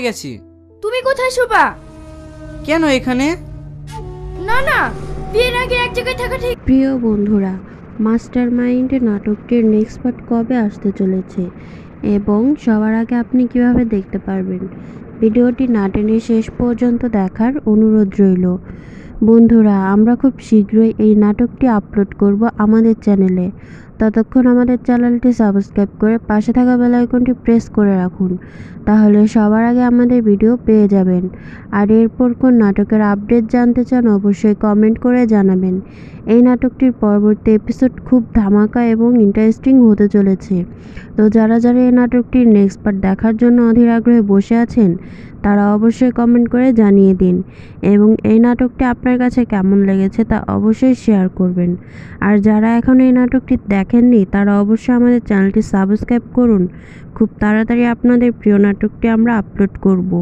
গেছি। তুমি কোথায় শোবা? কেন এখানে? না না, বিয়ের আগে এক জায়গায় থাকা ঠিক। প্রিয় বন্ধুরা, মাস্টারমাইন্ড নাটকটির নেক্সট পার্ট কবে আসতে চলেছে এবং সবার আগে আপনি কিভাবে দেখতে পারবেন, ভিডিওটি না টেনে শেষ পর্যন্ত দেখার অনুরোধ রইল। বন্ধুরা, আমরা খুব শীঘ্রই এই নাটকটি আপলোড করব আমাদের চ্যানেলে। ততক্ষণ আমাদের চ্যানেলটি সাবস্ক্রাইব করে পাশে থাকা বেল আইকনটি প্রেস করে রাখুন, তাহলে সবার আগে আমাদের ভিডিও পেয়ে যাবেন। আর এরপর কোন নাটকের আপডেট জানতে চান অবশ্যই কমেন্ট করে জানাবেন। এই নাটকটির পরবর্তী এপিসোড খুব ধামাকা এবং ইন্টারেস্টিং হতে চলেছে। তো যারা যারা এই নাটকটির নেক্সট পার্ট দেখার জন্য অধীর আগ্রহে বসে আছেন তারা অবশ্যই কমেন্ট করে জানিয়ে দিন এবং এই নাটকটি আপনার কাছে কেমন লেগেছে তা অবশ্যই শেয়ার করবেন। আর যারা এখনও এই নাটকটি দেখেননি তারা অবশ্যই আমাদের চ্যানেলটি সাবস্ক্রাইব করুন। খুব তাড়াতাড়ি আপনাদের প্রিয় নাটকটি আমরা আপলোড করব।